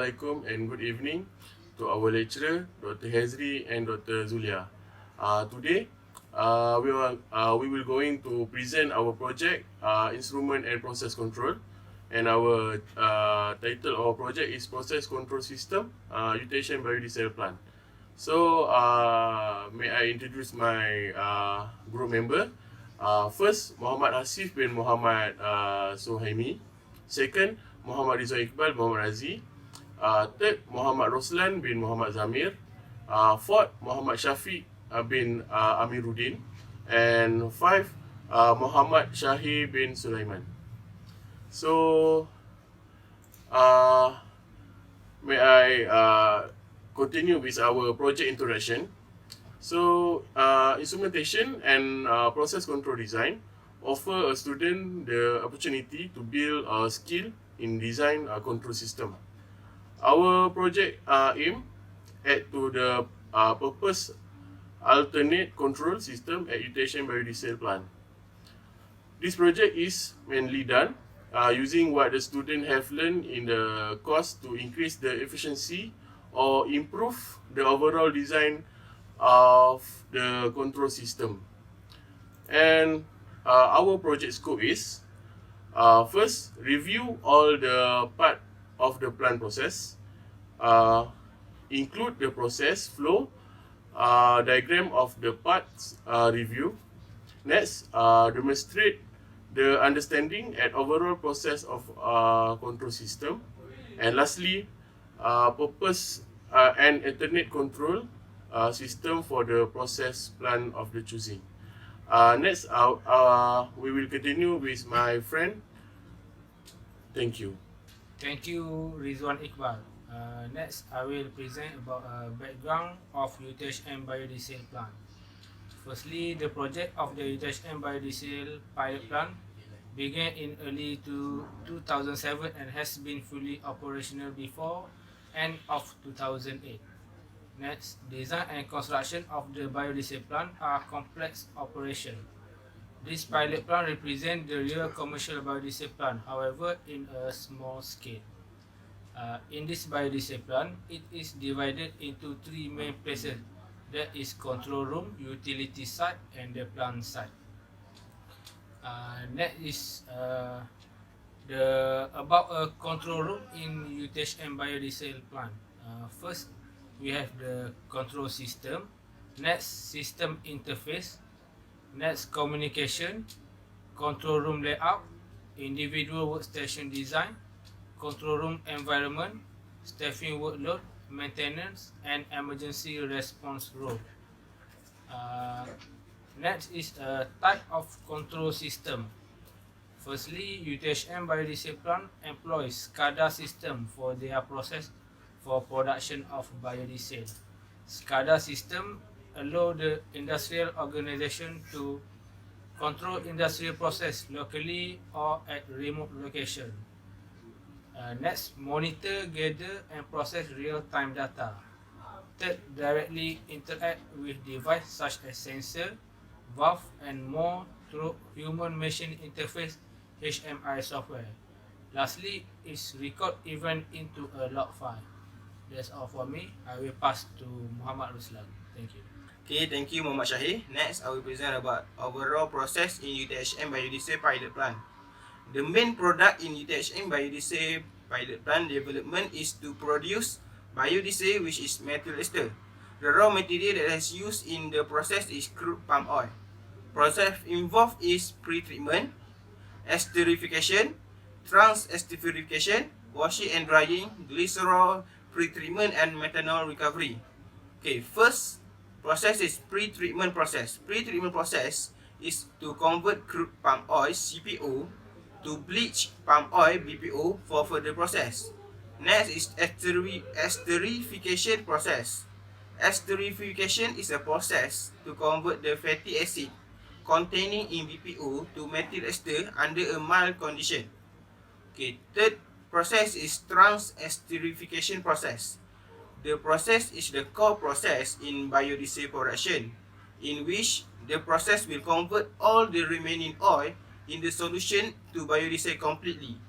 Assalamualaikum and good evening to our lecturer, Dr. Hezri and Dr. Zulia. Today, we will going to present our project, Instrument and Process Control, and our title of our project is Process Control System, Eutation Biodiesel Plant. So, may I introduce my group member? First, Muhammad Hasif bin Muhammad Suhaimi. Second, Muhammad Rizwan Iqbal Muhammad Razi. Third, Muhammad Roslan bin Muhammad Zamir. Fourth, Muhammad Syafiq bin Amiruddin. And five, Muhammad Shahi bin Sulaiman. So, may I continue with our project introduction. So, instrumentation and process control design offer a student the opportunity to build a skill in design a control system. Our project aim at to the purpose alternate control system at Eutation Biodiesel Plant. This project is mainly done using what the student have learned in the course to increase the efficiency or improve the overall design of the control system. And our project scope is first, review all the part of the plant process, include the process flow diagram of the parts review. Next, demonstrate the understanding and overall process of control system. And lastly, purpose and alternate control system for the process plant of the choosing. Next, we will continue with my friend. Thank you. Thank you, Rizwan Iqbal. Next, I will present about a background of UTHM Biodiesel Plant. Firstly, the project of the UTHM Biodiesel pilot plant began in early 2007 and has been fully operational before end of 2008. Next, design and construction of the biodiesel plant are complex operation. This pilot plant represents the real commercial biodiesel plant, however, in a small scale. In this biodiesel plant, it is divided into three main places. That is control room, utility site, and the plant site. Next is about a control room in UTHM biodiesel plant. First, we have the control system. Next, system interface. Next, communication, control room layout, individual workstation design, control room environment, staffing workload, maintenance, and emergency response role. Next is a type of control system. Firstly, UTHM Biodiesel Plant employs SCADA system for their process for production of biodiesel. SCADA system allow the industrial organization to control industrial process locally or at remote location. Next, monitor, gather, and process real-time data. Third, directly interact with devices such as sensor, valve, and more through human-machine interface HMI software. Lastly, is record event into a log file. That's all for me. I will pass to Muhammad Ruslan. Thank you. Okay, thank you Muhammad Shahi. Next, I will present about overall process in UTHM Biodiesel pilot plant. The main product in UTHM Biodiesel pilot plant development is to produce biodiesel, which is methyl ester. The raw material that is used in the process is crude palm oil. Process involved is pre-treatment, esterification, trans-esterification, washing and drying, glycerol pre-treatment, and methanol recovery. Okay, first process is pre-treatment process. Pre-treatment process is to convert crude palm oil (CPO) to bleach palm oil (BPO) for further process. Next is esterification process. Esterification is a process to convert the fatty acid containing in BPO to methyl ester under a mild condition. Okay, third process is trans-esterification process. The process is the core process in biodiesel production, in which the process will convert all the remaining oil in the solution to biodiesel completely.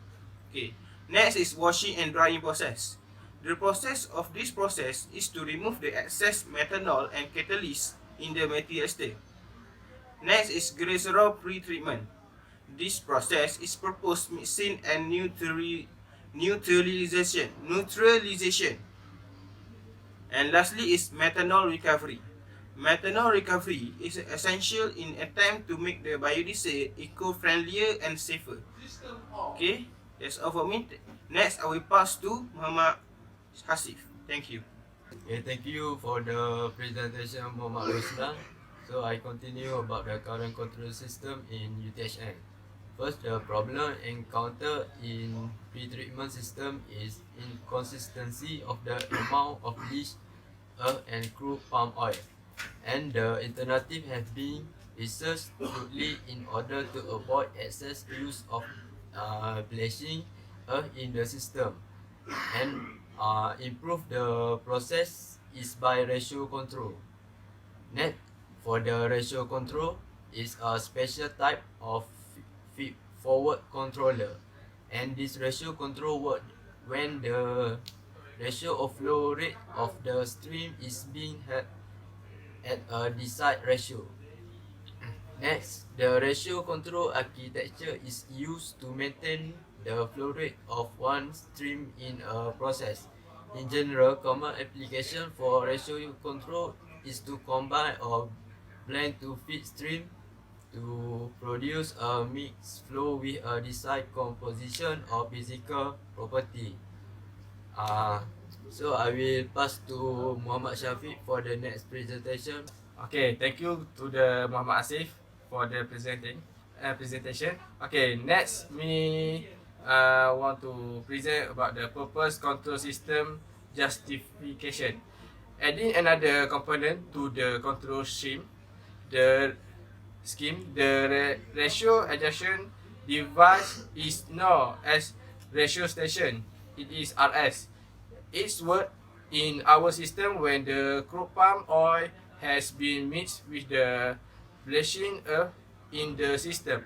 Okay. Next is washing and drying process. The process of this process is to remove the excess methanol and catalyst in the material state. Next is glycerol pre-treatment. This process is proposed mixing and neutralization. And lastly is methanol recovery. Methanol recovery is essential in attempt to make the biodiesel eco-friendlier and safer. Okay, that's all for me. Next, I will pass to Muhammad Hasif. Thank you. Okay, thank you for the presentation, Muhammad Roslan. So I continue about the current control system in UTHN. First, the problem encountered in pre-treatment system is inconsistency of the amount of bleach, earth and crude palm oil. And the alternative has been researched thoroughly in order to avoid excess use of bleaching earth in the system. And improve the process is by ratio control. Next, for the ratio control is a special type of feed-forward controller, and this ratio control works when the ratio of flow rate of the stream is being held at a desired ratio. Next, the ratio control architecture is used to maintain the flow rate of one stream in a process. In general, common application for ratio control is to combine or blend two feed stream to produce a mixed flow with a desired composition or physical property. So I will pass to Muhammad Shafiq for the next presentation. Okay, thank you to the Muhammad Asif for the presentation. Okay, next me want to present about the purpose control system justification. Adding another component to the control scheme, the ratio adjustment device is known as ratio station. It is RS. It's work in our system when the crude palm oil has been mixed with the bleaching earth in the system.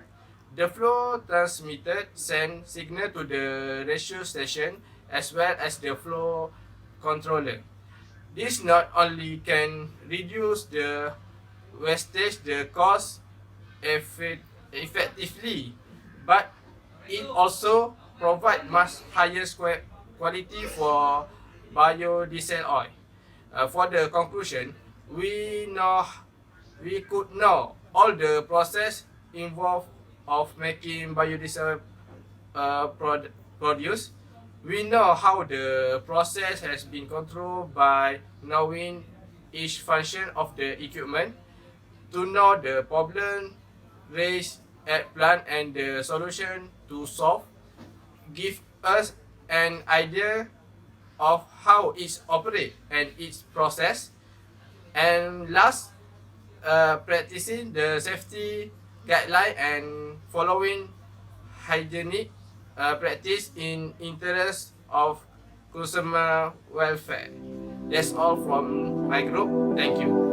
The flow transmitter sends signal to the ratio station as well as the flow controller. This not only can reduce the wastage, the cost effectively, but it also provide much higher quality for biodiesel oil. For the conclusion, we could know all the process involved of making biodiesel produce. We know how the process has been controlled by knowing each function of the equipment. To know the problem raised at plant and the solution to solve, give us an idea of how it operates and its process. And last, practicing the safety guideline and following hygienic practice in interest of consumer welfare. That's all from my group. Thank you.